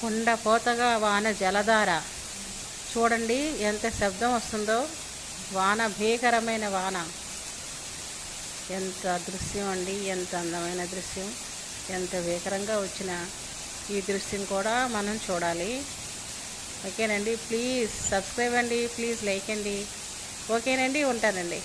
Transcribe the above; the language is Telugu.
కుండపోతగా వాన జలధార. చూడండి ఎంత శబ్దం వస్తుందో. వాన భీకరమైన వాన. ఎంత దృశ్యం అండి, ఎంత అందమైన దృశ్యం. ఎంత భీకరంగా వచ్చిన ఈ దృశ్యం కూడా మనం చూడాలి. ఓకేనండి, ప్లీజ్ సబ్స్క్రైబ్ అండి, ప్లీజ్ లైక్ అండి. ఓకేనండి, ఉంటానండి.